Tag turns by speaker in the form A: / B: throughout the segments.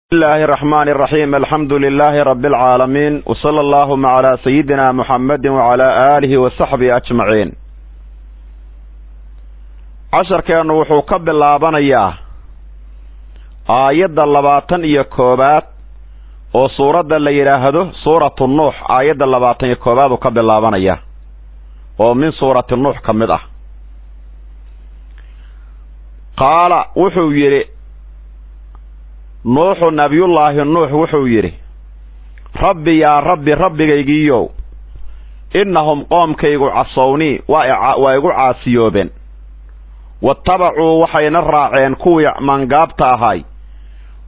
A: بسم الله الرحمن الرحيم. الحمد لله رب العالمين، وصلى اللهم على سيدنا محمد وعلى آله وصحبه أجمعين. عشر كان وحو كبلابانيا آيات اللباتن يكوبات وصورة اللي يراهدو سورة النوح. آيات اللباتن يكوبات وكبلابانيا ومن سورة النوح كمدة. قال وحو يري نوح نبي الله نوح وحو يري ربي يا ربي ربي جيجيو إنهم قوم كيغو عصوني ويغو عاسيوبين واتبعوا وحين الراعين كوي من قابتا هاي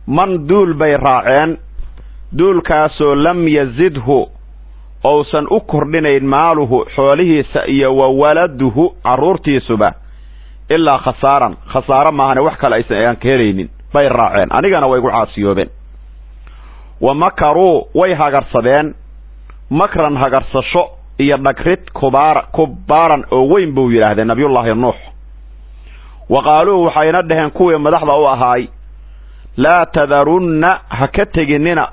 A: من دول بي راعين دول كاسو لم يزده أو سن أكردين ماله حوله سأي وولده عرورتي سبا إلا خسارا ما هنا وحكا لأيسا ايان كهلينين bay raaceen anigana way igu caasiyoobeen wamakaru way hagarsadeen makran hagarsasho iyo dhagrid kubaaran oo weyn buu yiraahdeen nabiyullaahi nuux waqaaluu waxayna dhaheen kuwii madaxda u ahaay laa tadarunna hakateginina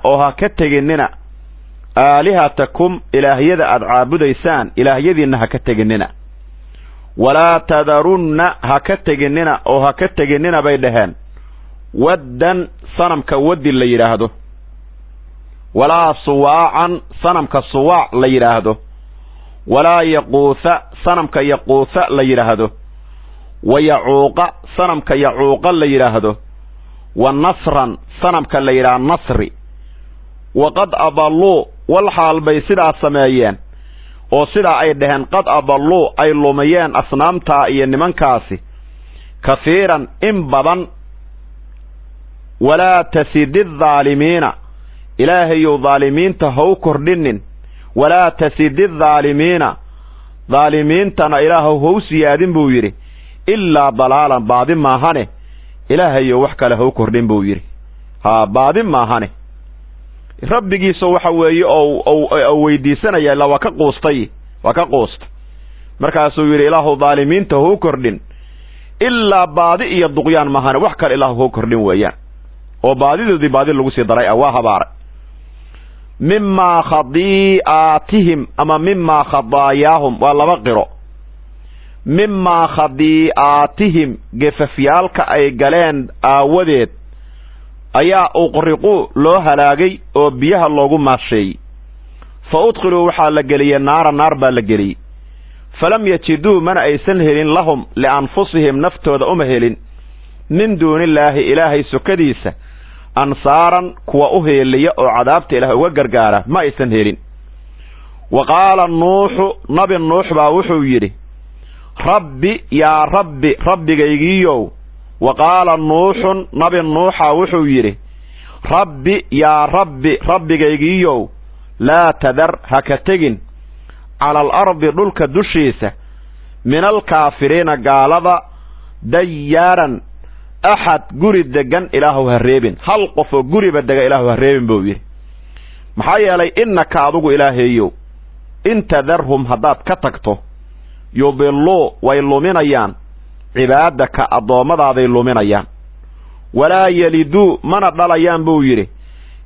A: aalihatakum ilaahiyada aad caabudaysaan ilaahyadiina hakateginina walaa tadarunna hakateginina bay dhaheen ودن صنمك ودي اللي يراهدو ولا صواعا صنمك صواع اللي يراهدو ولا يقوث صنمك يقوث اللي يراهدو ويعوق صنمك يعوق اللي يراهدو والنصرا صنمك اللي يراه النصري وقد أضلوا والحال بيسرع سمايين وسرع ايدهن قد أضلوا اي لوميين اصنامتا اي نمان كاسي كثيرا انبضا ولا تسيد الظالمين إلهي ظالمين تهو كردن ولا تسيد الظالمين ظالمين تنا إلهي هو سيادين بويري إلا ضلالا بعد ما هنه إلهي وحكا له كردن بويري بعد ما هنه ربي سو حوي أو ويدي سنة يلا وكقوست مركز يري إله ظالمين تهو كردن إلا بعد يضغيان ما هنه وحكا إله هو كردن ويان وبعدين بعدين لو سي دراي اواها بار مما خطيئاتهم اما مما خطاياهم ولا بقرو مما خطيئاتهم جففيالك اي غلين اوديد ايا اقرقوا لو هلاغي او بيها لوغو ماشي فادخلوا وحا لغلي نار با لغلي فلم يجدوا من ايسن هلين لهم لانفسهم نفتودا امهلين من دون الله إلهي سكديسة أنصارا كوا أهيلية أو عذابت إله وقرقارة ما يستنهلين. وقال النوح نبي النوح باوحو يري ربي يا ربي جيجيو. وقال النوح نبي النوح وحو يري ربي يا ربي جيجيو لا تذر هكتجن على الأرض دلك دشيسة من الكافرين قال ديارا أحد قري الدقان إلهو هالريبين هل قفو قري بدقا إلهو هالريبين بوير محايا لي إنك عدوك إلهيو إن تذرهم هدات كتكتو يضلو ويلومين أيان عبادك الضوامد هذا يلومين أيان ولا يلدو من أدل أيان بوير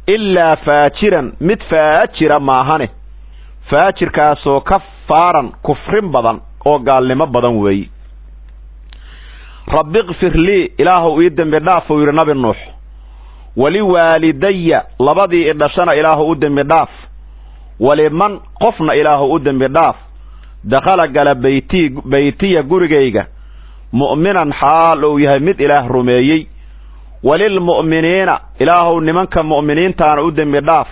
A: إلا فاترا متفاترا ماهانه فاتر كاسو كفارا كفرين بدن وقال لما بدن وي رب اغفر لي إله يدن بداف وير نبي النوح ولوالدي لبدي إدشنا إله يدن بداف ولمن قفنا إله يدن بداف دخل قال بيتي قرقيقة مؤمنا حال يهمد إله رميي وللمؤمنين إله نمن كان مؤمنين تان يدن بداف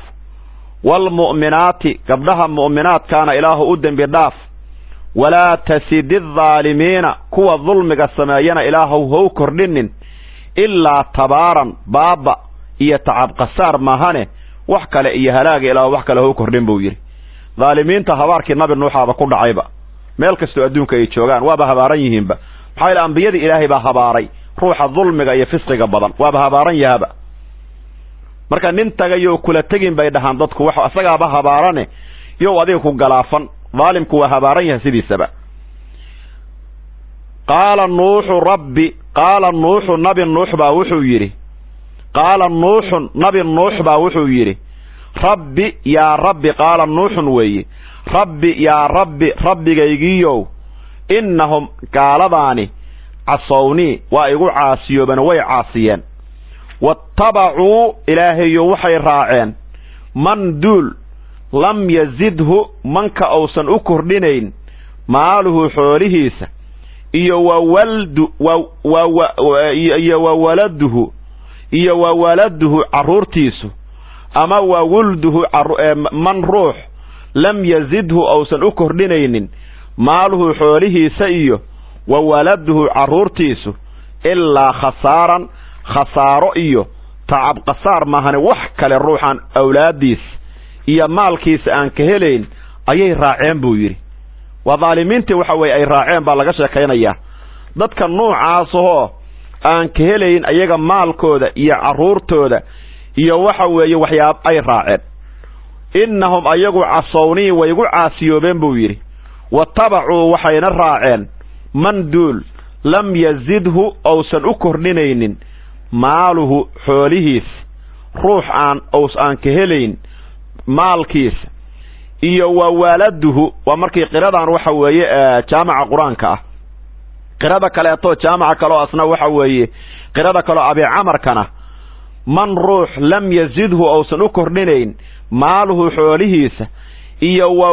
A: والمؤمنات قبلها مؤمنات كان إله يدن بداف ولا تسيد الظالمين كوا ظلمك السمايين إلهه هو كردن إلا تبارا بابا يتعب قصار ماهانه وحكا لإيه هلاق إله وحكا له كردن بويري ظالمين تهبارك النبي النوح هذا كل عيبا ميلك استؤدونك يتشوغان وابا هباريهم با حيال أنبياء إلهي با هباري روح الظلمك يفسق بضان وابا هباري هبا marka nintaga iyo kula tagin bay dhahan dadku wax asaga ba habaarane iyo adiga ku galaafan ظالمك وهباريها سيدي سبا قال النوح ربي قال النوح نبي النوح باوحو يري qaala nuuxun nabi nuux baa wuxuu yidhi rabbi yaa rabbi qaala nuuxun weeye rabbi yaa rabbi rabbigaygiiyow innahum gaaladaani casownii waa igu caasiyoobeen way caasiyeen waattabacuu ilaahayo waxay raaceen man duul lam yazidhu manka uusan u kordhinayn maaluhu xoolihiisa iyo wa waladuhu carruurtiisu ama wa wulduhu man ruux lam yazidhu uusan u kordhinaynin maaluhu xoolihiisa iyo wa waladuhu carruurtiisu ilaa khasaaran khasaaro iyo tacab qasaar maahane wax kale ruuxan awlaadiis iyo maalkiisa aan ka helayn ayay raaceen buu yidhi waa daalimiintii waxa weeye ay raaceen baa laga sheekaynayaa dadka nuucaasahoo aan ka helayn ayaga maalkooda iyo carruurtooda iyo waxa weeye waxyaab ay raaceen innahum ayagu casownii way igu caasiyoobeen buu yidhi watabacuu waxayna raaceen man duul lam yazidhu uusan u kordhinaynin maaluhu xoolihiis ruux aan ka helayn maalkiisa iyo wa waladuhu waa markii qiradan waxa weeye jaamaca quraanka ah qirada kaleeto jaamaca kaloo asna waxa weeye qirada kaloo abi amarkana man ruux lam yazidhu uusan u kordhinayn maaluhu xoolihiisa iyo wa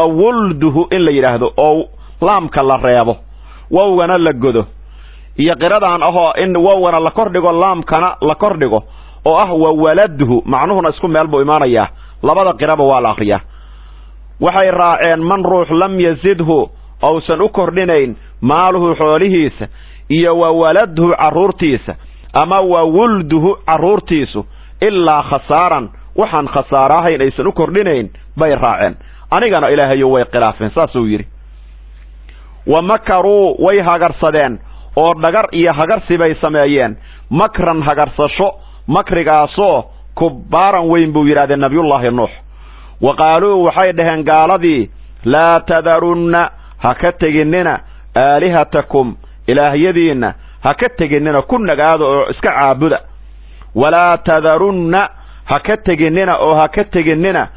A: wulduhu in la yiraahdo oo laamka la reebo wawgana la godo iyo qiradan ahoo in wawgana la kordhigo laamkana la kordhigo oo ah wa waladuhu macnuhuna isku meel buu imaanayaa labada qiraba waa la akhriyaa waxay raaceen man ruux lam yazidhu uusan u kordhinayn maaluhu xoolihiisa iyo wa waladuhu carruurtiisa ama wa wulduhu carruurtiisu ilaa khasaaran waxaan khasaarahayn aysan u kordhinayn bay raaceen anigana ilaahayo way khilaafeen saasuu yidhi wa makaruu way hagarsadeen oo dhagar iyo hagarsi bay sameeyeen makran hagarsasho makrigaasoo kubbaaran weyn buu yidhahdee nabiyullaahi nuux wa qaaluu waxay dhaheen gaaladii laa tadarunna ha ka teginnina aalihatakum ilaahyadiinna ha ka teginnina ku nagaada oo iska caabuda walaa tadarunna ha ka teginnina oo ha ka teginnina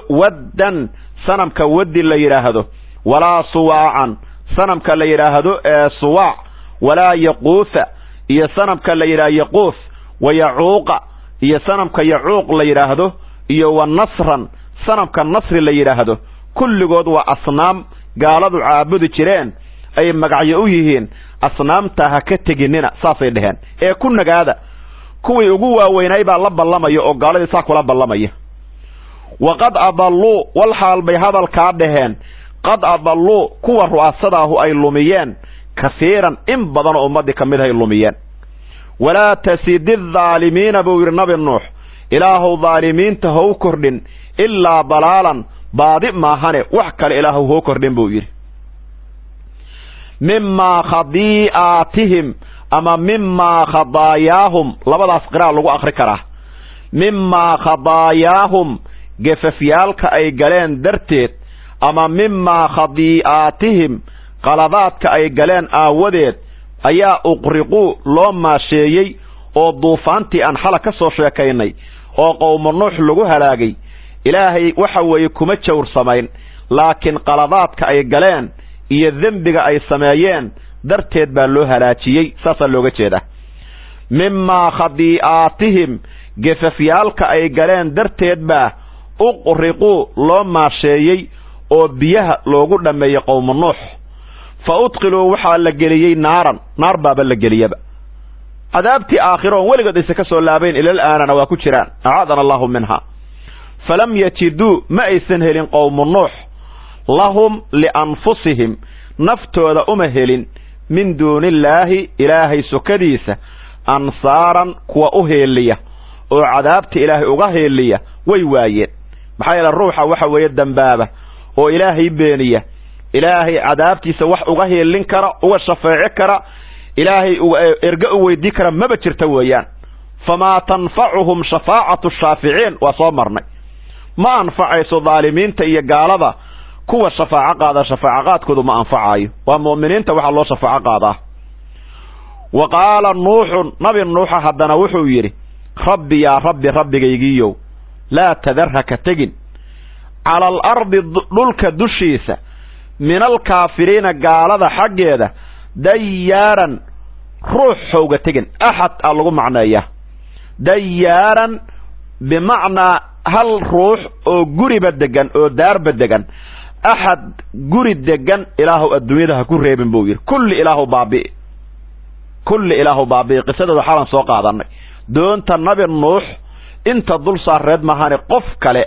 A: waddan sanamka waddi la yidhaahdo walaa suwaacan sanamka la yidhaahdo suwaac walaa yaquutha iyo sanamka la yidhahdo yaquuth wa yacuuqa iyo sanamka yacuuq la yidhaahdo iyo wa nasran sanamka nasri la yidhaahdo kulligood waa asnaam gaaladu caabudi jireen ay magacyo u yihiin asnaamta ha ka teginnina saasay dhaheen ee ku nagaada kuwii ugu waaweynay baa la ballamaya oo gaaladii saa kula ballamaya waqad adalluu wal xaal bay hadalkaa dhaheen qad adalluu kuwa ru'aasadaahu ay lumiyeen kasiiran in badan oo ummaddii ka mid ay lumiyeen walaa tasidi dhaalimiina buu yidhi nabi nuux ilaahow dhaalimiinta ha u kordhin ilaa dalaalan baadi maahane wax kale ilaahow ha u kordhin buu yidhi mimaa khadii'aatihim ama mimaa khadaayaahum labadaas qira'a lagu akhri karaa mimaa khadaayaahum gefafyaalka ay galeen darteed ama mimaa khadii'aatihim qaladaadka ay galeen aawadeed ayaa uqriquu loo maasheeyey oo duufaantii aan xala ka soo sheekaynay oo qowmu nuux lagu halaagay ilaahay waxa weeye kuma jawr samayn laakiin qaladaadka ay galeen iyo dembiga ay sameeyeen darteed baa loo halaajiyey saasaa looga jeedaa mimaa khadii'aatihim gefafyaalka ay galeen darteed baa uqriquu loo maasheeyey oo biyaha loogu dhammeeyey qowmu nuux fa udqiluu waxaa la geliyey naaran naar baaba la geliyaba cadaabtii aakhiro oon weligood aysa ka soo laabayn ilal aanana waa ku jiraan acaadana allahu minha falam yajiduu ma aysan helin qowmu nuux lahum lianfusihim naftooda uma helin min duunillaahi ilaahay sokadiisa ansaaran kuwa u heeliya oo cadaabta ilaahay uga heeliya way waayeen maxaa yeele ruuxa waxa weeye dambaaba oo ilaahay beeniya ilaahay cadaabtiisa wax uga heelin kara uga shafeeci kara ilaahay erga u weydii kara maba jirta weeyaan famaa tanfacuhum shafaacatu shaaficiin waa soo marnay ma anfacayso dhaalimiinta iyo gaalada kuwa shafaaco qaada shafaaco qaadkoodu ma anfacayo waa mu'miniinta waxaa loo shafaaco qaadaa وقال نوح نبي نوح هدنا وحو يري ربي يا ربي ربي جيجيو لا تذرها كتجن على الأرض دلك دشيسة من الكافرين قال هذا حق هذا ديارا روح حوجة تجن أحد ألغو معنى إياه ديارا بمعنى هل روح أو جري بدجن أو دار بدجن أحد جري الدجن إله الدنيا ده كل ريب بوير كل إله بابي كل إله بابي قصة حالا سوق هذا دون تنبي النوح انت ضل صار رد مهاني قف كله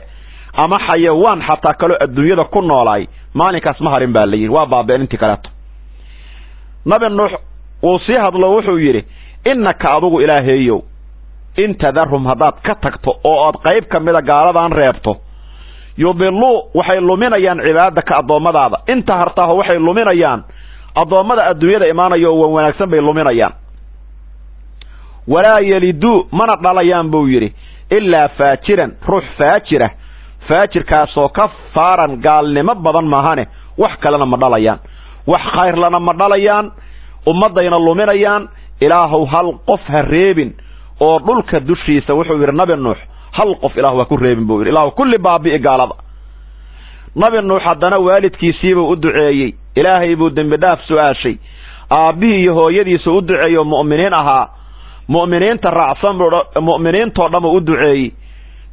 A: أما حيوان حتى كله الدنيا ده كنا علي ما نكاس مهارين بالليل وبابي انت كلته نبي النوح وصيها الله وحو يري إنك أبو إلهيو انت ذرهم هداد كتكتو او قيب كميدا قالدان ريبتو يضلوا waxay luminayaan cibaadaka adoomadaada inta hartaha waxay luminayaan adoomada adduunyada imaanayo oo wanaagsan bay luminayaan wala yalidu mana dhalayaan buu yiri illa faajiran ruux faajira faajirkaas oo kafaaran gaalnimo badan maahane wax kalena ma dhalayaan wax khayr lana ma dhalayaan ummadayna luminayaan ilaahu hal qof ha reebin oo dhulka dushiisa wuxuu yiri nabi nuux hal qof ilaah waa ku reebin buu yiri ilaah kulli baabi gaalada nabi nuux hadana waalidkiisiiba u duceeyay ilaahay buu dambi dhaaf su'aashay aabihi iyo hooyadiisa u duceeyo mu'miniin ahaa mu'miniinta raacsan mu'miniinto dham u duceeyay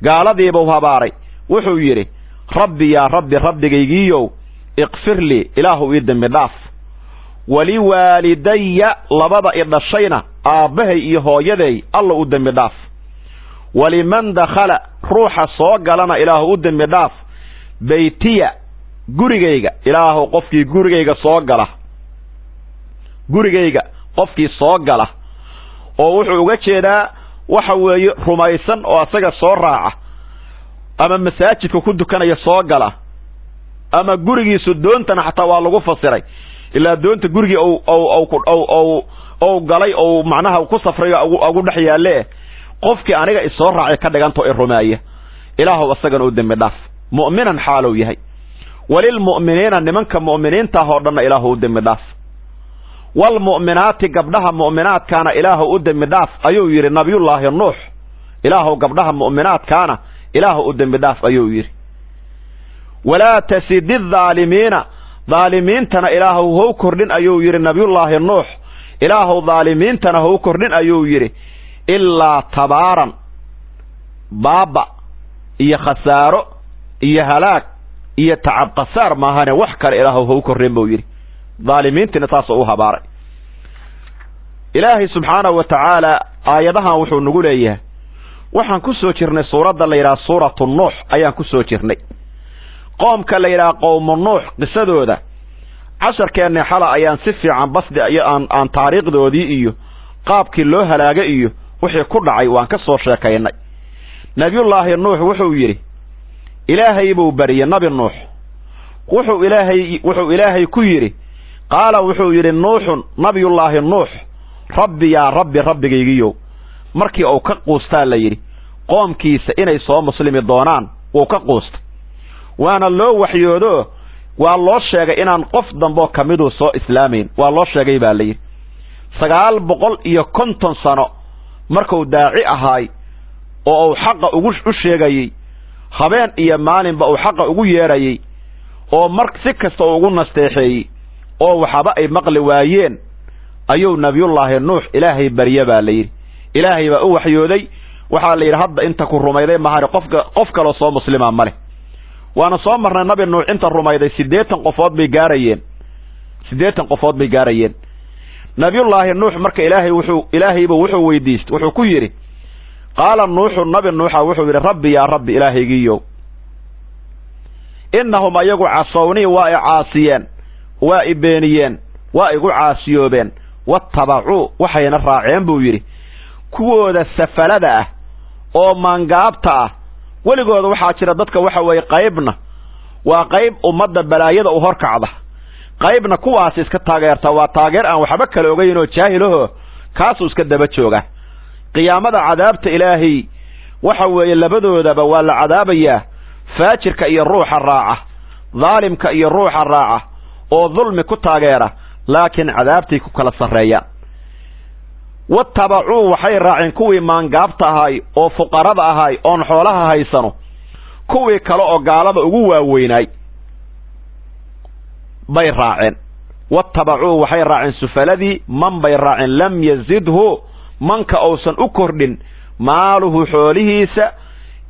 A: gaaladiiba u habaaray wuxuu yiri rabbi ya rabbi rabbigaygiyo ighfir li ilaahu ii dambi dhaaf wali waalidayya labada idhashayna aabahay iyo hooyaday alla u dambi dhaaf waliman dakhala ruuxa soo galana ilaahu u dambi dhaaf baytiya gurigayga ilaahu qofkii gurigayga soo gala gurigayga qofkii soo gala oo wuxuu uga jeedaa waxa weeye rumaysan oo asaga soo raaca ama masaajidka ku dukanaya soo gala ama gurigiisu doontana xataa waa lagu fasiray ilaa doonta gurigi oo galay oo macnaha ku safrayo ugu dhex yaale qofkii aniga isoo raacay ka dhiganto rumaaya ilaahu asagan u dambi dhaaf mu'minan xaalow yahay walil mu'miniina nimanka mu'miniinta oo dhan ilaahu u dambi dhaaf wal mu'minaati gabdhaha mu'minaadkaana ilaahu u dambi dhaaf ayuu yiri nabiyullaahi nuux ilaahu gabdhaha mu'minaadkaana ilaahu u dambi dhaaf ayuu yiri wala tasidid zaalimiina zaalimiintana ilaahu hoo kordhin ayuu yiri nabiyullaahi nuux ilaahu zaalimiintana hoo kordhin ayuu yiri إلا تبارا بابا إيا خسارو إيا هلاك إيا تعب قصار ما هانا وحكر إلهه هو كرين بويري ظالمين تنتصعوها باري إلهي سبحانه وتعالى آيادها وحو نقول إياه وحن كسو ترني سورة الليلة سورة النوح أيان كسو ترني قوم كالليلة قوم النوح قصدو ده 10 كان حلا أيان سفي عن بصد عن طريق دو دي إيو قابكي لو هلاقة إيو وحي كردعي وان كسو شاكيني نبي الله النوح وحو يري إلهي بو بري نبي النوح وحو إلهي كيري قال وحو يري النوح نبي الله النوح ربي يا ربي ربي جيجيو markii uu ka qoostaa la yiri qoomkiisa inay soo muslimi doonaan oo ka qoost waana loo waxyoodo waa loo sheegay inaan qof dambo kamidu soo islaameen waa loo sheegay baa la yiri 950 sano markuu daaci ahaay oo uu xaq ugu sheegayay habeen iyo maalinba uu xaq ugu yeerayay oo si kasta ugu nasteexay oo waxaba ay maqli waayeen ayuu nabiyullaahi nuux ilaahay bariya baa la yiri ilaahay baa u waxyooday waxa la yiri hadda inta ku rumayday ma hari qof kale soo muslima male waana soo marnay nabi nuux inta rumayday 80 qofood bay gaarayeen nabiyullaahi nuux marka ilaahay wuxuu weydiist wuxuu ku yiri qaala nuux nabi nuux wuxuu yiri rabbi ya rabbi ilaahaygiyo innahum ayagu asawni wa aasiyeen wa ibeeniyeen wa igu caasiyoobeen wattaba'u waxayna raaceen buu yiri kuwooda safalada ah oo mangaabta ah waligooda waxa jira dadka waxa way qaybna waa qayb ummadda balaayada u horkacda qaybna kuwaas iska taageerta waa taageer aan waxba kale ogeyn oo jaahilaho kaas iska daba jooga qiyaamada cadaabta ilaahi waxa weeye labadoodaba waa la cadaabaya faajirka iyo ruuxa raaca zaalimka iyo ruuxa raaca oo dhulmi ku taageera laakiin cadaabtii ku kala sareeyaan wattabacuu waxay raaceen kuwii maangaabta ahay oo fuqarada ahay oon xoolaha haysano kuwii kale oo gaalada ugu waaweynaay bay raaceen. wattabacuu waxay raaceen sufaladii man bay raaceen lam yazidhu manka uusan u kordhin maaluhu xoolihiisa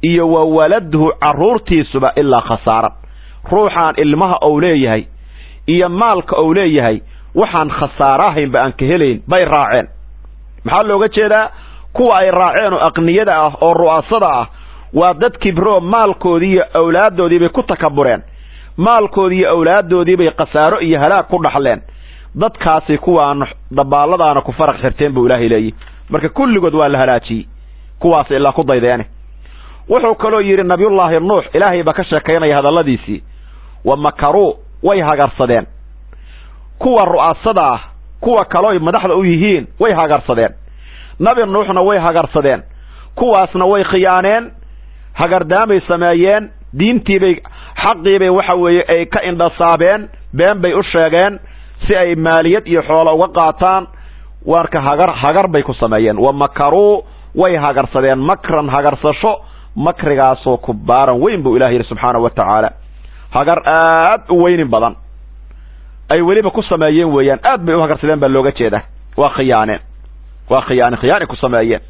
A: iyo wa waladhu carruurtiisuba ilaa khasaaran. ruuxaan ilmaha ou leeyahay iyo maalka ou leeyahay waxaan khasaarahaynba aan ka helayn bay raaceen. maxaa looga jeedaa? kuwa ay raaceen oo aqniyada ah oo ru'aasada ah waa dad kibroo maalkoodii iyo awlaaddoodii bay ku takabureen, maalkoodii iyo awlaaddoodii bay khasaaro iyo halaag ku dhaxleen. dadkaasi kuwaan dabaalladaana ku faraq xirteen buu ilaahay leeyahy. marka kulligood waa la halaajiyey kuwaas ilaa ku daydeene. wuxuu kaloo yidhi nabiyullaahi nuux, ilaahay baa ka sheekaynaya hadalladiisii, wa makaruu way hagarsadeen. kuwa ru'aasada ah kuwa kalooy madaxda u yihiin way hagarsadeen. nabi nuuxna way hagarsadeen, kuwaasna way khiyaaneen, hagardaamay sameeyeen, diintiibay xaqiibay waxa weeye ay ka indhasaabeen, been bay u sheegeen si ay maaliyad iyo xoolo uga qaataan. warka hagar bay ku sameeyeen. wa makaruu way hagarsadeen makran hagarsasho, makrigaasoo kubaaran weyn buu ilaah yidhi subxaanahu wa tacaala. hagar aad u weynin badan ay weliba ku sameeyeen weeyaan. aad bay u hagarsadeen baa looga jeeda. waa khiyaane ku sameeyeen.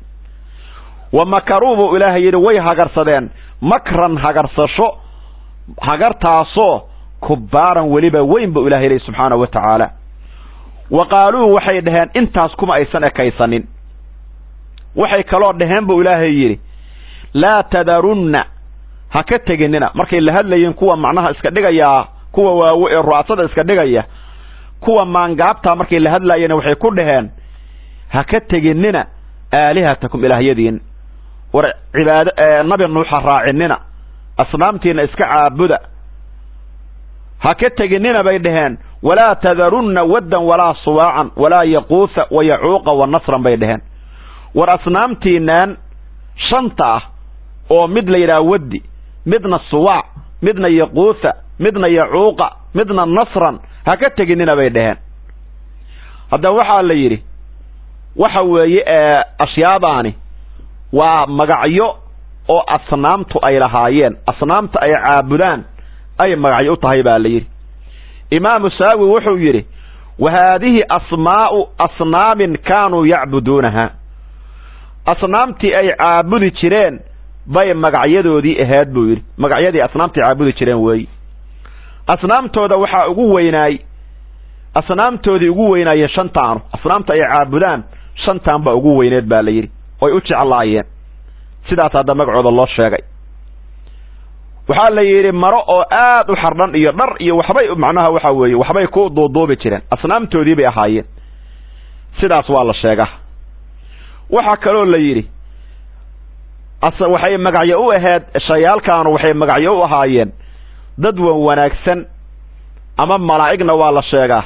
A: wa makaruu buu ilaahay yidhi way hagarsadeen makran hagarsasho, hagartaasoo kubaaran weliba weyn buu ilahay yidhi subxaanahu wa tacaala. wa qaaluu waxay dhaheen intaas kuma aysan ekaysanin, waxay kaloo dhaheen buu ilaahay yidhi laa tadarunna ha ka teginina. markay la hadlayeen kuwa macnaha iska dhigayaa, kuwa waawe ee ru'aasada iska dhigaya, kuwa maangaabta markay la hadlayeen waxay ku dhaheen ha ka teginina aalihatakum ilaahyadiin. war cibaado nabi nuux ha raacinina, asnaamtiina iska caabuda. ha ka teginina bay dhaheen. walaa tadarunna waddan walaa suwaacan walaa yaquusa wa yacuuqa wa nasran bay dhaheen. war asnaamtiinaan shanta ah oo mid la yidhaha waddi, midna suwaac, midna yaquusa, midna yacuuqa, midna nasran ha ka teginina bay dhaheen. haddaba waxaa la yidhi waxa weeye ashyaadaani waa magacyo oo asnaamtu ay lahaayeen, asnaamta ay caabudaan ay magacyo u tahay baa la yidhi. imaamu saawi wuxuu yidhi wa haadihi asmaa'u asnaamin kaanuu yacbuduunaha. asnaamtii ay caabudi jireen bay magacyadoodii ahayd buu yidhi. magacyadii asnaamtii caabudi jireen weeyi. asnaamtooda waxaa ugu weynaay, asnaamtoodii ugu weynaayeen shantaanu. asnaamta ay caabudaan shantaan baa ugu weyneed baa la yidhi, oy u jeclaayeen. sidaas hadda magacooda loo sheegay. waxaa la yidhi maro oo aad u xardhan iyo dhar iyo waxbay macnaha waxa weeye waxbay ku duuduubi jireen, asnaamtoodii bay ahaayeen. sidaas waa la sheegaa. waxaa kaloo la yidhi waxay magacyo u ahayd shayaalkaanu, waxay magacyo u ahaayeen dad wanaagsan ama malaa'igna waa la sheegaa.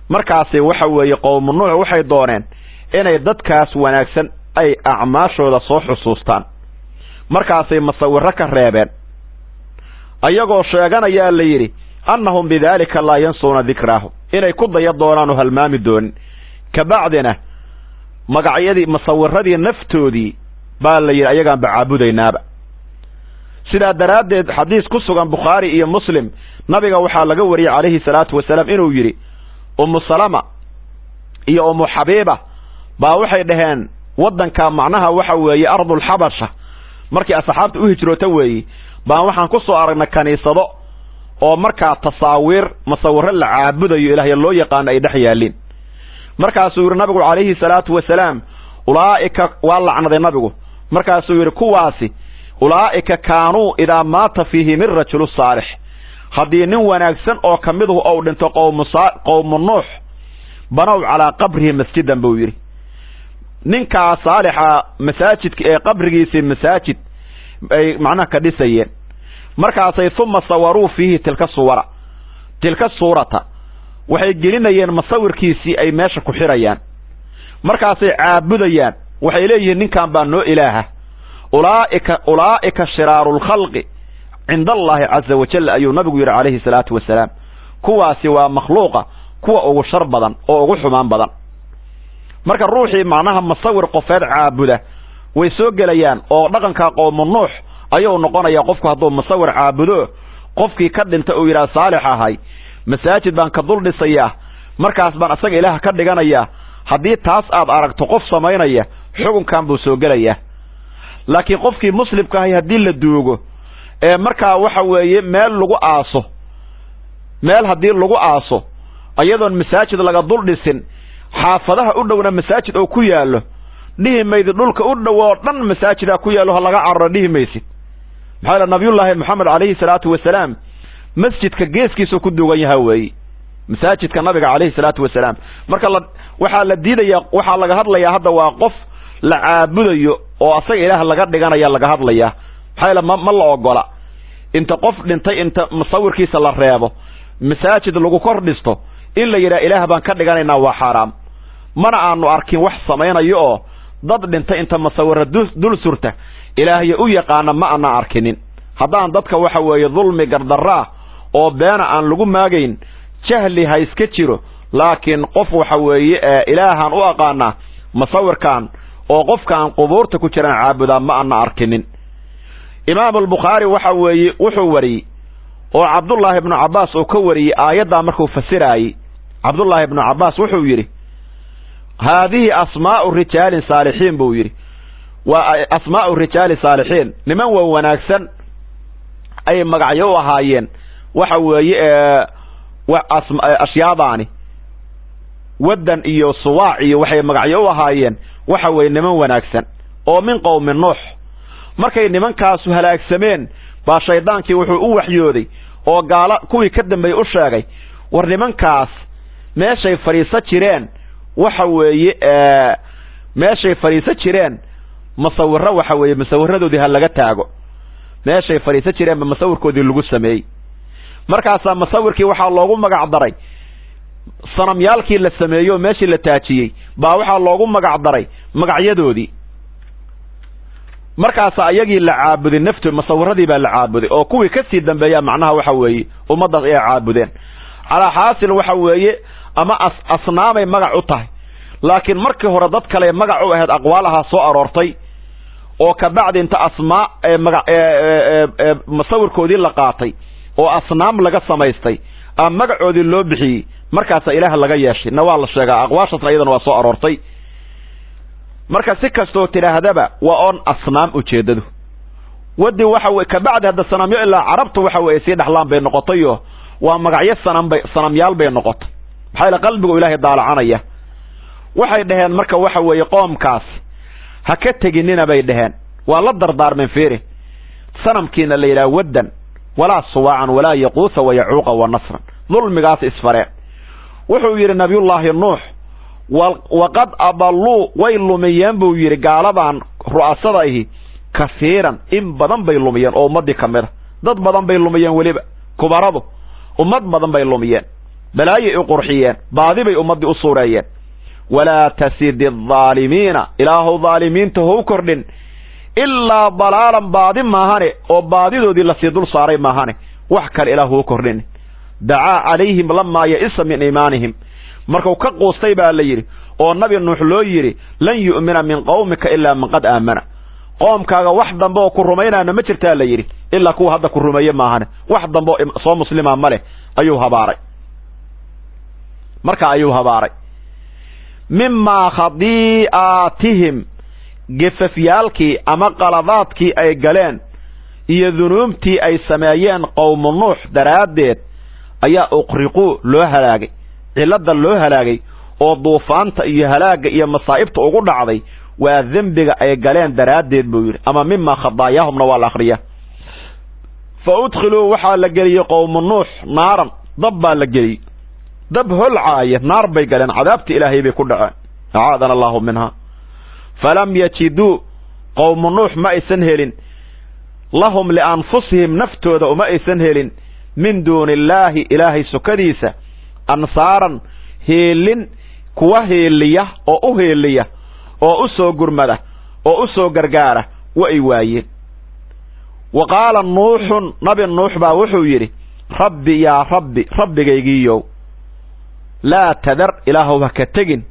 A: markaasi waxa weeye qowmu nuux waxay dooneen inay dadkaas wanaagsan ay acmaashooda soo xusuustaan. markaasay masawiro ka reebeen ayagoo sheeganayaa la yidhi annahum bidaalika laa yansuuna dikraahu, inay ku daya doonaan oo halmaami doonin. kabacdina magacyadii masawiradii naftoodii baa la yidhi ayagaan ba caabudaynaaba. sidaa daraaddeed xadiis ku sugan bukhaari iyo muslim, nabiga waxaa laga wariyey calayhi salaatu wasalaam inuu yidhi ummu salama iyo ummu xabiiba baa waxay dhaheen waddanka macnaha waxa weeye ardulxabasha markii asxaabta u hijroota weeyi baan waxaan ku soo aragnay kaniisado oo markaa tasaawiir masawiro la caabudayo ilaahay loo yaqaano ay dhex yaalliin. markaasuu yidhi nabigu calayhi salaatu wasalaam ulaa'ika waa lacnaday nabigu. markaasuu yidhi kuwaasi ulaa'ika kaanuu idaa maata fiihim irajulu saalix, haddii nin wanaagsan oo ka miduhu ou dhinto qowmu nuux banow calaa qabrihi masjidan buu yidhi. ninkaa saalixa masaajidka ee qabrigiisii masaajid ay macnaha ka dhisayeen. markaasay uma sawaruu fiihi tilka suurata waxay gelinayeen masawirkiisii ay meesha ku xirayaan. markaasay caabudayaan, waxay leeyihiin ninkan baa noo ilaaha. ulaa'ika shiraaru lkhalqi cinda allaahi caza wajal ayuu nabigu yidhi calayhi salaatu wasalaam. kuwaasi waa makhluuqa kuwa ugu shar badan oo ugu xumaan badan. marka ruuxii macnaha masawir qofeed caabuda way soo gelayaan oo dhaqanka qowmu nuux ayuu noqonayaa qofku hadduu masawir caabudo qofkii ka dhinta uu yiraahdo saalix ahay masaajid baan ka dul dhisayaa markaas baan asaga ilaah ka dhiganayaa haddii taas aad aragto qof samaynaya xukunkan buu soo gelayaa laakiin qofkii muslimka ahay haddii la duugo markaa waxa weeye meel haddii lagu aaso ayadoon masaajid laga dul dhisin xaafadaha u dhowna masaajid oo ku yaalo dhihi maydi dhulka u dhow oo dhan masaajida ku yaalo laga carro dhihi maysid maxaa la nabiyullaahi maxamed calayhi salaatu wasalaam masjidka geeskiisa ku duugan yahay weeye masaajidka nabiga calayhi salaatu wasalaam marka waxaa la diidayaa waxaa laga hadlayaa hadda waa qof la caabudayo oo asaga ilaah laga dhiganaya laga hadlayaa maxaa ma la ogola inta qof dhintay inta masawirkiisa la reebo masaajid lagu kor dhisto in la yidhaha ilaah baan ka dhiganaynaa waa xaaraam mana aanu arkin wax samaynayo oo dad dhintay inta masawira dul surta ilaahya u yaqaana ma ana arkinin haddaan dadka waxa weeye dulmi gardarraa oo beena aan lagu maagayn jahli ha iska jiro laakiin qof waxa weeye ilaahan u aqaana masawirkan oo qofkaan qubuurta ku jiraan caabudaa ma ana arkinin imaam al-Bukhari waxa weeye wuxuu wariyay oo Abdullah ibn Abbas oo ka wariyay aayada markuu fasirayay Abdullah ibn Abbas wuxuu yiri هذه أسماء الرجال صالحين بو يري وأسماء الرجال صالحين لمن وناكسن أي مقعيو هايين وحوي أشياضاني ودن إيو صواعي وحي مقعيو هايين وحوي لمن وناكسن أو من قوم النوح markay nimankaas halaagsameen baa shaydaankii wuxuu u waxyooday oo gaala kuwii ka dambeey u sheegay war nimankaas meeshay fariisa jireen waxa weeye meeshay fariisa jireen masawirro waxa weeye masawiradoodii hal laga taago meeshay fariisa jireen masawirkoodii lagu sameeyay markaas masawirkii waxa loogu magac daray sanamyaalkii la sameeyo meeshii la taajiyay baa waxa loogu magac daray magacyadoodii markaas ayagii la caabuday naftu masawiradii baa la caabuday oo kuwii ka sii dambeeya macnaha waxa weeye ummadda ay caabudeen ala xaasil waxa weeye ama asnaamay magac u tahay laakiin markii hore dad kale magac u ahayd aqwaalaha soo aroortay oo ka bacdi inta asmaa masawirkoodii la qaatay oo asnaam laga samaystay magacoodii loo bixiyay markaas ilaaha laga yeeshay nawaa la sheegaa aqwaashaas ayadana waa soo aroortay marka si kasto tiraahdaba waa on asnaam u jeedado wadi waxa way ka bacdi hada sanamyo ilaa carabtu waxa way si dhaxlaan bay noqotayo waa magacyo sanamyaal bay noqotay maxay la qalbigu ilaahay daalacanaya waxay dhaheen marka waxa way qoomkaas ha ka taginina bay dhaheen waa la dardaarmeen fiiri sanamkiina la yiraahdo wadan wala suwaacan wala yaquusa wa yacuuqa wa nasran dhulmigaas isfareen wuxuu yiri nabiyullaahi nuux وقد أضلوا ويلوميان بو يري غالبان رؤساده كثيرا إن بدن بيلوميان أو مدي كاميرا ضد بدن بيلوميان وليبا كبارادو أمد بدن بيلوميان بلاي قرحيان بعضي بي أمد أصوريان ولا تسيد الظالمين إله ظالمين تهو كردن إلا ضلالا بعضي ماهاني أو بعضي دو دي لسيدول صاري ماهاني وحكر إله كردن دعا عليهم لما يئس من إيمانهم markuu ka qoostay baa la yiri oo nabi nuux loo yiri lan yu'mina min qawmika illa man qad aamana qoomkaaga wax dambe oo ku rumaynana ma jirtaa la yiri illa kuwa hadda ku rumeeyay maahan wax dambe soo muslima male ayuu habaaray marka ayuu habaaray mimma khadi'atihim gafafyaalki ama qaladaadki ay galeen iyo dunuubtii ay sameeyeen qowm nuux daraadeed ayaa uqriqu loo halaagay cilada loo halaagay oo duufaanta iyo halaaga iyo masaa'ibta ugu dhacday waa dambiga ay galeen daraadeed buu yiri ama mimma khadaayahumna waa la akhriya fa udkhilu waxa la galiyay qowm nuux naaran dab baa la galiyay dab holcaaya naar bay galeen cadaabta ilaahay bay ku dhaceen aadana allah minha falam yajidu qowm nuux ma aysan helin lahum li anfusihim naftooda uma aysan helin min duunillahi ilaahay sukadiisa ansaaran heelin kuwa heeliya oo u heeliya oo u soo gurmada oo u soo gargaara way waayeen waqaala nuuxun nabi nuux baa wuxuu yiri rabbi ya rabbi rabbigaygiyo laa tadar ilaahu ha ka tagin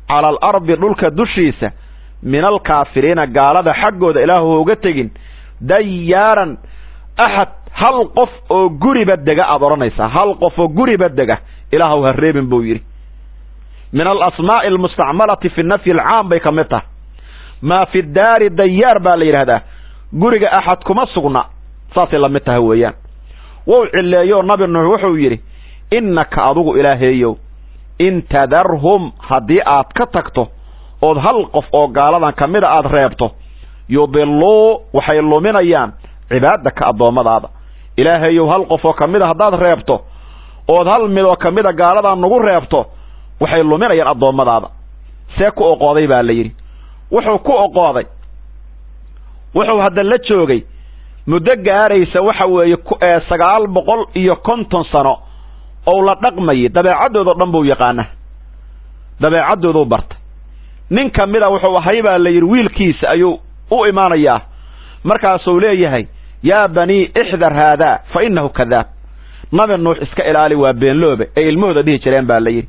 A: cala alardi dhulka dushiisa min alkaafiriina gaalada xaggooda ilaahu hauga tegin dayaaran axad hal qof oo guriba dega aad odhanaysaa hal qof oo guriba dega ilaahu ha reebin buu yidhi min alasmaa'i almustacmalati fi nafyi alcaam bay ka mid tahay maa fi daari dayaar baa la yidhaahdaa guriga axad kuma sugna saasay la mid tahay weeyaan wou cilleeyo nabi nuux wuxuu yidhi innaka adugu ilaaheeyow in tadarhum haddii aad ka tagto ood hal qof oo gaaladan ka mida aad reebto yudilluu waxay luminayaan cibaadaka addoommadaada ilaahayow hal qof oo ka mida haddaad reebto ood hal mid oo ka mida gaaladan nagu reebto waxay luminayaan addoommadaada see ku oqooday baa la yidhi wuxuu ku oqooday wuxuu hadda la joogay muddo gaaraysa waxa weeye 950 sano oo la dhaqmayay dabeecadoodoo dhan buu yaqaana dabeecadooduu barta nin ka mida wuxuu ahay baa la yidhi wiilkiisa ayuu u imaanayaa markaasuu leeyahay yaa banii ixdar haadaa fa innahu kadaab nabi nuux iska ilaali waa beenloobe ay ilmahooda dhihi jireen baa la yidhi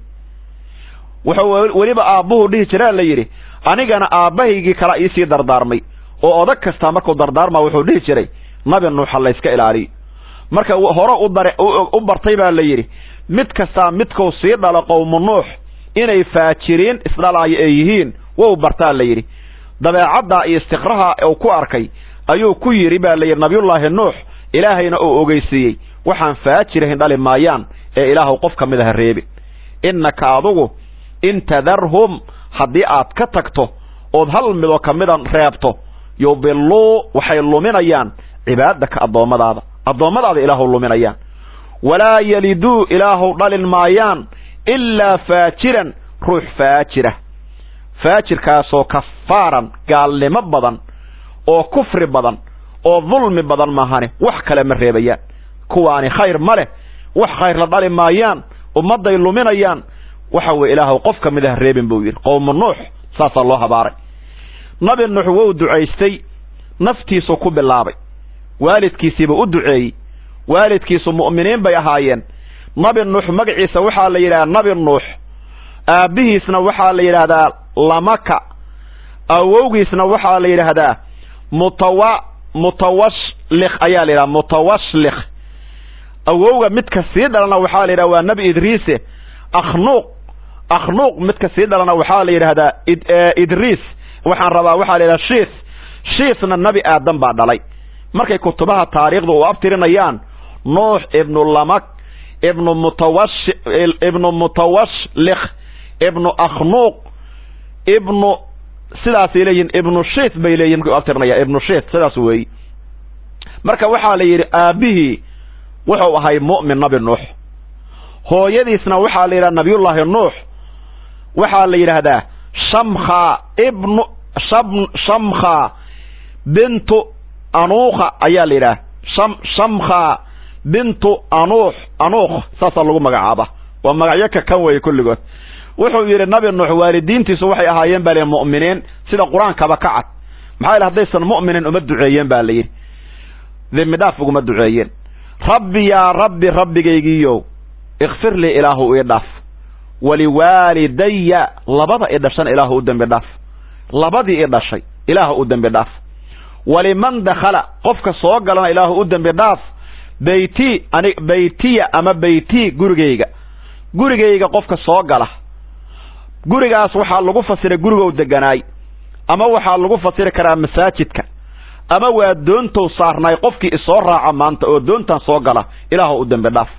A: wuxuu weliba aabbuhu dhihi jireen la yidhi anigana aabbahaygii kala iisii dardaarmay oo odag kastaa markuu dardaarmaa wuxuu dhihi jiray nabi nuuxa la iska ilaaliyo marka hore u bartay baa la yidhi mid kastaa midkuu sii dhalo qowmu nuux inay faajiriin isdhalaayo ay yihiin wou bartaa la yidhi dabeecaddaa iyo istiqraha uu ku arkay ayuu ku yidhi baa la yidhi nabiyullaahi nuux ilaahayna uu ogeysiiyey waxaan faajirahin dhali maayaan ee ilaahu qof ka mid aha reebin innaka adugu in tadarhum haddii aad ka tagto ood hal midoo ka mida reebto yudilluu waxay luminayaan cibaadaka addoommadaada ilaahu luminayaan walaa yaliduu ilaahu dhalin maayaan ilaa faajiran ruux faajirkaasoo kafaaran gaalnimo badan oo kufri badan oo dulmi badan maahane wax kale ma reebayaan kuwaani khayr ma leh wax khayr la dhali maayaan ummadday luminayaan waxa weye ilaahu qof ka mid ah reebin buu yidhi qowmu nuux saasaa loo habaaray nabi nuux wou ducaystay naftiisuu ku bilaabay waalidkiisiibuu u duceeyey waalidkiisu mu'miniin bay ahaayeen nabi nuux magaciisa waxaa la yidhahdaa nabi nuux aabbihiisna waxaa la yidhaahdaa lamaka awowgiisna waxaa la yidhaahdaa mutawashlikh ayaa la yidhahdaa mutawashlikh awowga midka sii dhalana waxaa la yidhahda waa nebi idriise akhnuuq midka sii dhalana waxaa la yidhaahdaa idriis waxaan rabaa waxaa la yidhahdaa shiisna nebi aadan baa dhalay markay kutubaha taariikhda u abtirinayaan nuux ibnu lamak ibnu mutawashlikh ibnu akhnuuq ibnu sidaasay leeyihin ibnu shiis bay leeyihin markay u abtirinayaan ibnu shiis sidaas weeyi marka waxaa la yidhi aabbihii wuxuu ahay mu'min nabi nuux hooyadiisna waxaa la yidhahda nabiyullaahi nuux waxaa la yidhaahdaa shamkha bintu anuukha ayaa la yidhaha shamkha bintu anuukh saasaa lagu magacaaba waa magacyo ka kan weeye kulligood wuxuu yidhi nabi nuux waalidiintiisu waxay ahaayeen baa layidhi mu'miniin sida qur-aankaba ka cad maxaa yidhi haddaysan mu'minin uma duceeyeen baa la yidhi dembi dhaaf uguma duceeyeen rabbi yaa rabbi rabbigaygiiyow ikfir lii ilaahu ii dhaaf waliwaalidaya labada i dhashana ilaahu u dembi dhaaf labadii i dhashay ilaahu u dembi dhaaf waliman dakhala qofka soo galana ilaahu u dembi dhaaf beytiya ama beytii gurigayga qofka soo gala gurigaas waxaa lagu fasiray gurigow deganaay ama waxaa lagu fasiri karaa masaajidka ama waa doontow saarnaay qofkii isoo raaca maanta oo doontan soo gala ilaahu u dembi dhaaf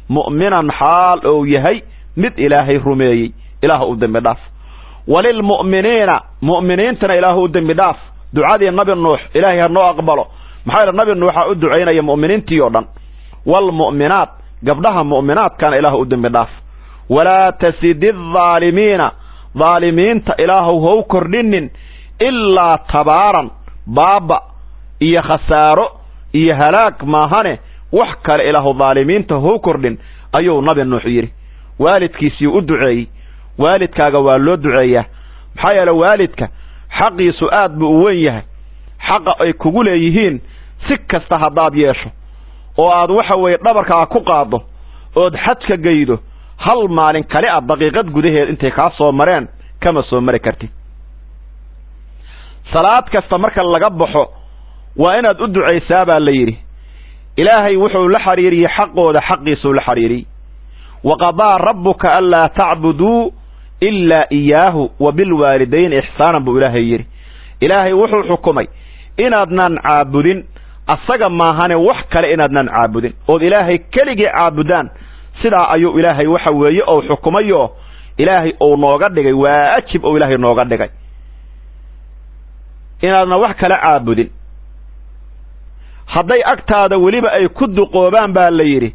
A: mu'minan xaal ou yahay mid ilaahay rumeeyey ilaahu u dembi dhaaf walilmu'miniina mu'miniintana ilaahu u dembi dhaaf ducadii nabi nuux ilaahay ha noo aqbalo maxaa yeele nabi nuuxa u ducaynaya mu'miniintii oo dhan waalmu'minaat gabdhaha mu'minaadkana ilaahu u dembi dhaaf walaa tasidi adaalimiina daalimiinta ilaahu hou kordhinin ilaa tabaaran baaba iyo khasaaro iyo halaag maahane wax kale ilaahu daalimiinta hou kordhin ayuu nabi nuux yidhi waalidkiisii u duceeyey waalidkaaga waa loo duceeyaa maxaa yeele waalidka xaqiisu aad buu u weyn yahay xaqa ay kugu leeyihiin si kasta haddaad yeesho oo aad waxa weeye dhabarkaa ku qaaddo ood xajka geydo hal maalin kale daqiiqad gudaheed intay kaa soo mareen kama soo mari kartid salaad kasta marka laga baxo waa inaad u ducaysaa baa la yidhi ilaahay wuxuu la xiriiriyey xaqooda xaqiisuu la xiriiriyey waqadaa rabbuka anlaa tacbuduu ilaa iyaahu wa bilwaalidayni ixsaanan buu ilaahay yidhi ilaahay wuxuu xukumay inaadnaan caabudin asaga maahane wax kale inaadnaan caabudin ood ilaahay keligii caabudaan sidaa ayuu ilaahay waxa weeye ou xukumayo ilaahay ou nooga dhigay waajib ou ilaahay nooga dhigay inaadna wax kale caabudin hadday agtaada weliba ay ku duqoobaan baa la yidhi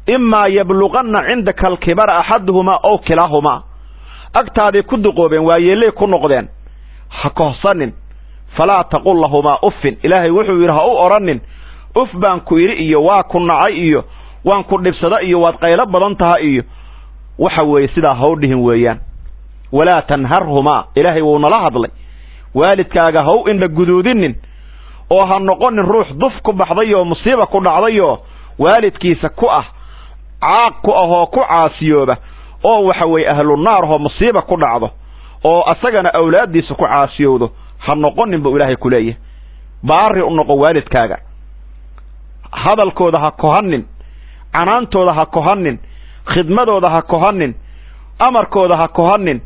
A: imaa yabluqanna cindaka alkibara axaduhumaa ow kilaahumaa agtaaday ku duqoobeen waa yeellay ku noqdeen ha kohsanin falaa taqul lahumaa uffin ilaahay wuxuu yidhi ha u odhanin uf baan ku idhi iyo waa ku nacay iyo waan ku dhibsada iyo waad qaylo badan taha iyo waxa weeye sidaa ha u dhihin weeyaan walaa tanharhumaa ilaahay wuu nala hadlay waalidkaaga ha u indha guduudinin oo ha noqonin ruux duf ku baxday oo musiiba ku dhacdayoo waalidkiisa ku ah caaq ku ahoo ku caasiyooba oo waxa weeye ahlunaarhoo musiiba ku dhacdo oo asagana awlaaddiisa ku caasiyowdo ha noqonin buu ilaahay ku leeyahay baari u noqo waalidkaaga hadalkooda ha kohanin canaantooda ha kohanin khidmadooda ha kohanin amarkooda ha kohanin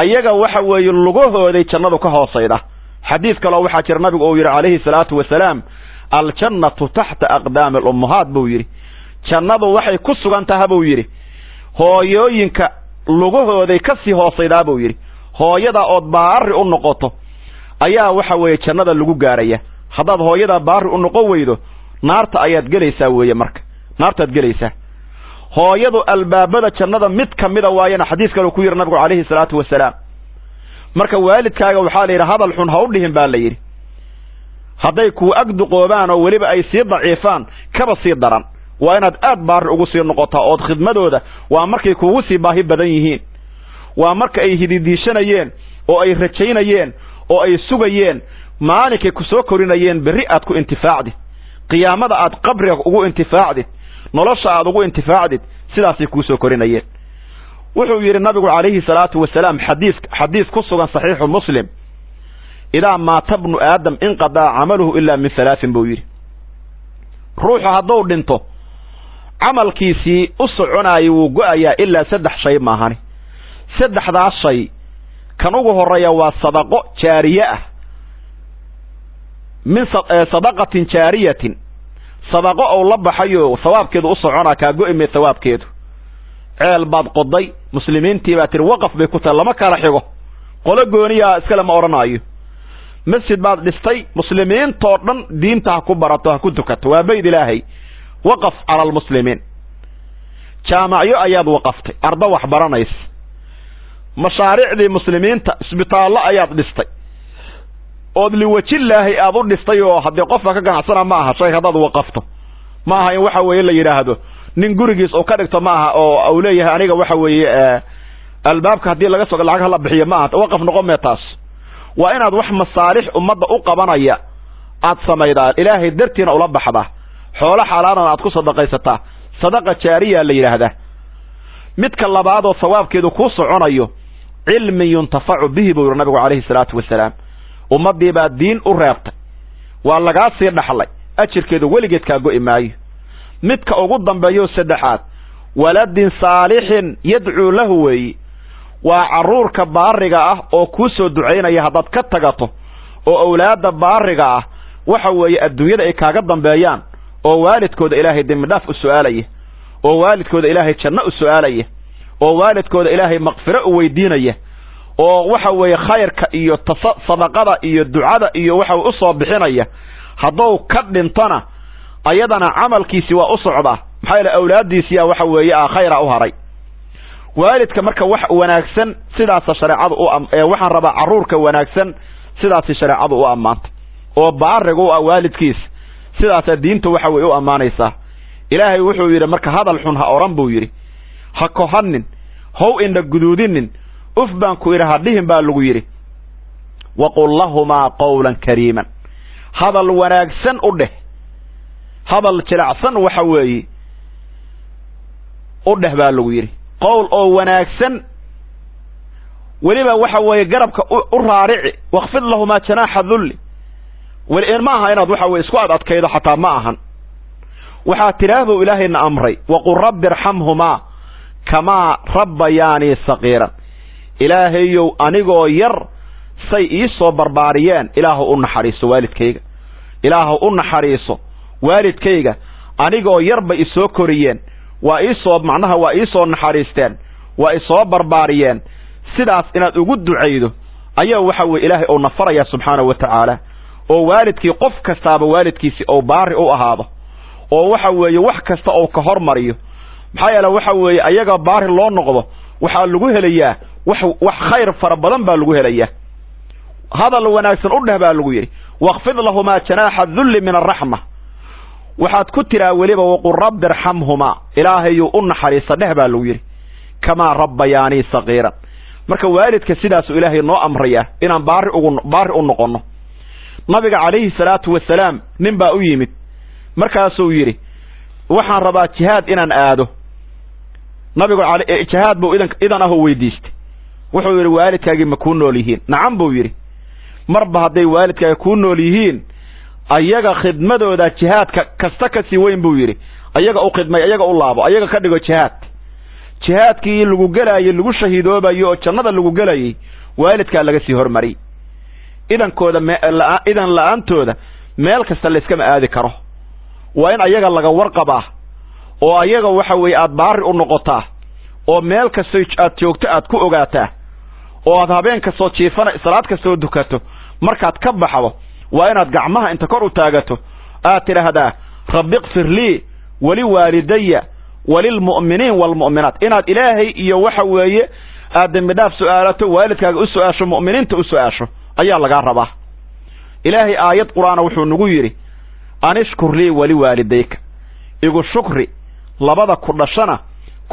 A: ayaga waxa weeye lugahooday jannadu ka hoosayda xadiis kaloo waxaa jira nabigu uu yidhi calayhi salaatu wasalaam aljannatu taxta aqdaami alummahaat buu yidhi jannadu waxay ku sugan taha buu yidhi hooyooyinka lugahooday ka sii hoosaydaa buu yidhi hooyada ood baari u noqoto ayaa waxa weeye jannada lagu gaaraya haddaad hooyadaa baari u noqon weydo naarta ayaad gelaysaa weeye marka naartaad gelaysaa hooyadu albaabada jannada mid ka mida waayana xadiis kaleu ku yidhi nabigu calayhi salaatu wasalaam marka waalidkaaga waxaa la yidhi hadal xun ha u dhihin baa la yidhi hadday kuu agduqoobaan oo weliba ay sii daciifaan kaba sii daran waa inaad aad baari ugu sii noqotaa ood khidmadooda waa markay kugu sii baahi badan yihiin waa marka ay hididiishanayeen oo ay rajaynayeen oo ay sugayeen maalinkay ku soo korinayeen berri aad ku intifaacdid qiyaamada aad qabriga ugu intifaacdid nolosha aad ugu intifaacdid sidaasay kuu soo korinayeen wuxuu yidhi nabigu calayhi salaatu wasalaam xadiis ku sugan saxiixu muslim idaa maata bnu aadam inqadaa camaluhu ilaa min halaatin buu yidhi ruuxu hadduu dhinto camalkiisii u soconaayay wuu go'ayaa ilaa 3 shay maahani 3daas shay kan ugu horreeya waa sadaqo jaariye ah min sadaqatin jaariyatin sadaqo ou la baxayo sawaabkeedu u soconaa kaa go'ime sawaabkeedu ceel baad qoday muslimiintii baa tiri waqaf bay ku tahay lama kala xigo qolo gooniya iskale ma odhanaayo masjid baad dhistay muslimiintoo dhan diinta ha ku barato ha ku tukato waa bayd ilaahay waqaf cala almuslimiin jaamacyo ayaad waqaftay arda wax baranaysa mashaariicdii muslimiinta isbitaallo ayaad dhistay ood liwajillaahi aad u dhistay oo haddii qofka ka ganacsana ma aha shay haddaad waqafto ma aha in waxa weeye la yidhaahdo nin gurigiis oo ka dhigto ma aha oo uu leeyahay aniga waxa weeye albaabka haddii laga sogo lacag hala bixiyo ma aha waqaf noqon mee taas waa inaad wax masaalix ummadda u qabanaya aad samaydaa ilaahay dartiina ula baxdaa xoolo xalaalana aad ku sadaqaysataa sadaqa jaariya la yidhaahdaa midka labaadoo sawaabkeedu kuu soconayo cilmin yuntafacu bihi buu yidhi nabigu calayhi salaatu wasalaam ummaddii baa diin u reebtay waa lagaa sii dhaxlay ajirkeedu weligeed kaa go'i maayo midka ugu dambeeyo 3aad waladin saalixin yadcuu lahu weeyi waa carruurka baariga ah oo kuu soo ducaynaya haddaad ka tagato oo awlaadda baariga ah waxa weeye adduunyada ay kaaga dambeeyaan oo waalidkooda ilaahay dembidhaaf u su'aalaya oo waalidkooda ilaahay janno u su'aalaya oo waalidkooda ilaahay maqfiro u weydiinaya oo waxa weeye khayrka iyo sadaqada iyo ducada iyo waxa u soo bixinaya hadduu ka dhintana ayadana camalkiisi waa u socdaa maxaa yeele awlaaddiisiyaa waxa weeye khayra u haray waalidka marka wax wanaagsan sidaasa shareecadu waxaan rabaa carruurka wanaagsan sidaasi shareecadu u ammaantay oo baariga u ah waalidkiisa sidaasaa diinta waxa weeye u ammaanaysaa ilaahay wuxuu yidhi marka hadal xun ha odhan buu yidhi ha kohanin how indha guduudinin uf baan ku idhi hadhihin baa lagu yidhi waqul lahumaa qawlan kariiman hadal wanaagsan u dheh hadal jilacsan waxa weeye u dheh baa lagu yidhi qowl oo wanaagsan ولما وحوي قربك الرارع واخفض لهما جناح الذل والإن معها إناد وحوي اسكواد أتكيد حتى معهن وحاتراه إلهي إن أمري وقل رب ارحمهما كما ربياني صغيرا إلهي أنيقو ير سيئيسو برباريان إلهو أن حريص والد كيغا إلهو أن حريص والد كيغا أنيقو يرب إسو كوريان وإسو معناها وإسو أن حريستان وإسو برباريان سيداس إناد أقود دعيدو أيه وحوي إلهي أو نفر يا سبحانه وتعالى أو والدكي قف كستاب والدكي أو باري أو أهاضه أو وحوي وحكست أو كهر مريو محايا لو وحوي أيغا باري الله نقضه وحا لغوه لياه وح خير فربضان با لغوه لياه هذا اللي وناكسن أرنه با لغوه يري واخفض لهما جناح الذل من الرحمة وحاد كترا وليبا وقل رب ارحمهما إلهي أن حريصا نه با لغوه يري كما ربياني صغيرا marka waalidka sidaas ilaahay noo amraya inaan baari u noqono nabiga kaleey salaatu wasalaam nin baa u yimid markaas uu yiri waxaan rabaa jihaad inaan aado nabiga kaleey jihaad buu idan ah weydiistay wuxuu yiri waalidkaaga ma ku nool yihiin nacam buu yiri marba haday waalidkaaga ku nool yihiin ayaga khidmadooda jihaadka kasta ka sii weyn buu yiri ayaga u khidmay ayaga u laabo ayaga ka dhigo jihaad jihaadkii lagu galay lagu shahiidoobayo jannada lagu galay waalidka laga sii hormari idan la'aantooda meel kasta la iska aadi karo waa in ayaga laga warqaba oo ayaga waxa way aad baari u noqotaa oo meel kasta aad joogto aad ku ogaataa oo aad habeenka soo jiifana salaad kasta oo dukato markaad ka baxdo waa inaad gacmaha inta kor u taagato aad tiraahdaa rabbi ighfir li wa li walidayya وللمؤمنين والمؤمنات إن إلهي إيا وحوية آدم بداف سؤالته والدك أسؤاشه مؤمنين تأسؤاشه أي الله قربه إلهي آيات قرآن وحو نغيري أن اشكر لي ولوالديك يقول شكري لبدا كل سنة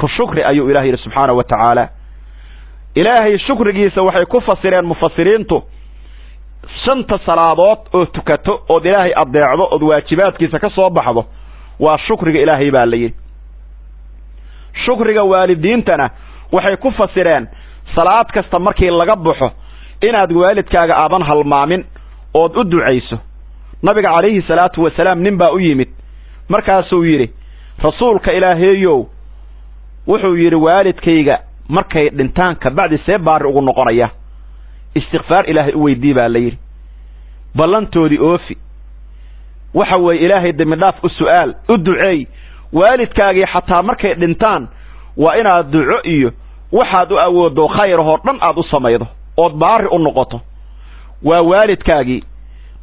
A: كشكري أيو إلهي سبحانه وتعالى إلهي شكر جيسا وحي كفصرين مفسرينتو سنت صلابات أو تكتو أو إلهي أضيعضو أو واجبات كيسا كصوبحضو والشكر إلهي بالليل shukriga waalidiintana waxay ku fasireen salaad kasta markii laga baxo inaad waalidkaaga aaban halmaamin oo u duceyso nabiga kaleey salaatu wasalaam nin baa u yimid markaas uu yiri rasuulka ilaaheeyow wuxuu yiri waalidkayga markay dhintaan ka bacdi see baar ugu noqonaya istighfar ilaahay u weydii baa la yiri ballantoodi oofi waxa way ilaahay damdaaf u su'aal u duceey waalidkaagii xataa markay dhintaan waa inaad duco iyo waxaad u awoodo khayr oo dhan aad u sameeydo oo baari u noqoto waa waalidkaagii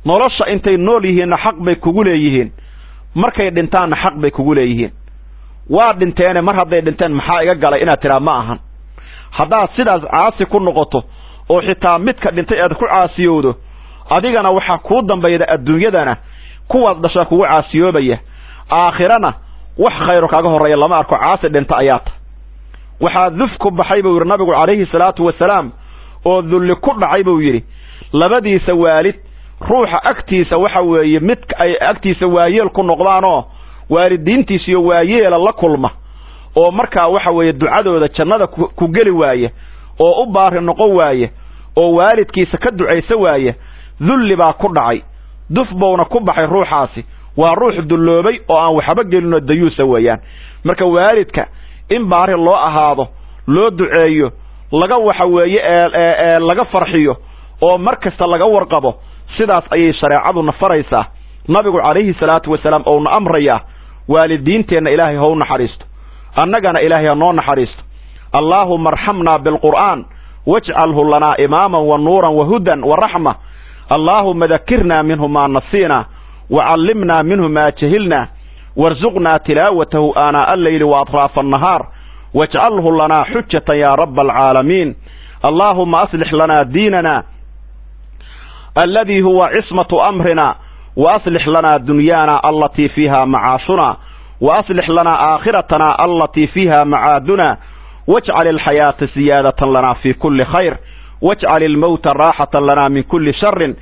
A: nolosha intay nool yihiin xaq bay kugu leeyihiin markay dhintaan xaq bay kugu leeyihiin waa dhinteen mar haday dhinteen maxaa iga galay inaad tiraa ma ahan hadaa sidaas caasi ku noqoto oo xitaa midka dhintay aad ku caasiyoodo adigana waxa ku dambeeyada adduunyadana kuwaad dhasha kugu caasiyoobaya aakhirana wax khayr kaaga horeeya lama arko caasi dhinta ayaata waxa dufku baxay buu nabigu kaleey salaatu wasalaam oo dhulli ku dhacay buu yiri labadiisa waalid ruuxa agtiisa waxa weeye mid ay agtiisa waayeel ku noqdaano waalidiintiisa iyo waayeela la kulma oo marka waxa weeye ducadooda jannada ku gali waaye oo u baari noqon waaye oo waalidkiisa ka duceysa waaye dhulli baa ku dhacay duf boona ku baxay ruuxaasi waa ruux dulloobay oo aan waxba gelino dayuusa weeyaan marka waalidka in baari loo ahaado loo duceeyo laga waxa weeye laga farxiyo oo markasta laga warqabo sidaas ayay shariicadu nafaraysaa nabigu kaleey salaatu wasalaam oo na amraya waalidiinteena ilaahay hoo naxariisto annagana ilaahay noo naxariisto allahumma arhamna bil qur'an waj'alhu lana imaman wa nuran wa hudan wa rahma allahumma dhakkirna minhu ma nasina وعلمنا منه ما جهلنا وارزقنا تلاوته آناء الليل وأطراف النهار واجعله لنا حجة يا رب العالمين اللهم أصلح لنا ديننا الذي هو عصمة أمرنا وأصلح لنا دنيانا التي فيها معاشنا وأصلح لنا آخرتنا التي فيها معادنا واجعل الحياة زيادة لنا في كل خير واجعل الموت راحة لنا من كل شر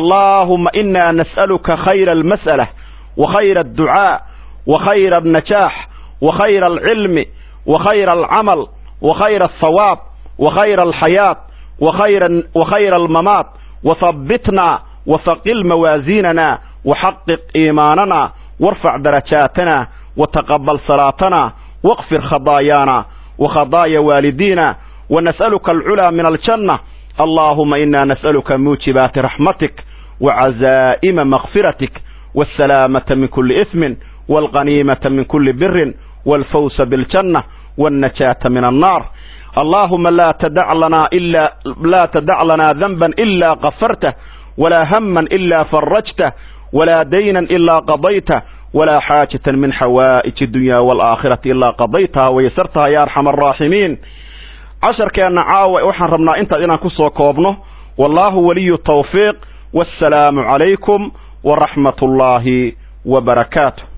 A: اللهم إنا نسألك خير المسألة وخير الدعاء وخير النجاح وخير العلم وخير العمل وخير الثواب وخير الحياة وخير الممات، وثبتنا وثقل موازيننا وحقق إيماننا وارفع درجاتنا وتقبل صلاتنا واغفر خطايانا وخطايا والدينا، ونسألك العلا من الجنة. اللهم إنا نسألك موجبات رحمتك وعزائم مغفرتك والسلامة من كل إثم والغنيمة من كل بر والفوز بالجنة والنجاة من النار. اللهم لا تدع لنا ذنبا إلا غفرته، ولا هما إلا فرجته، ولا دينا إلا قضيته، ولا حاجة من حوائج الدنيا والآخرة إلا قضيتها ويسرتها يا أرحم الراحمين. عشر كان عاوة وحن ربنا انت إنا كسو كوبنه، والله ولي التوفيق، والسلام عليكم ورحمة الله وبركاته.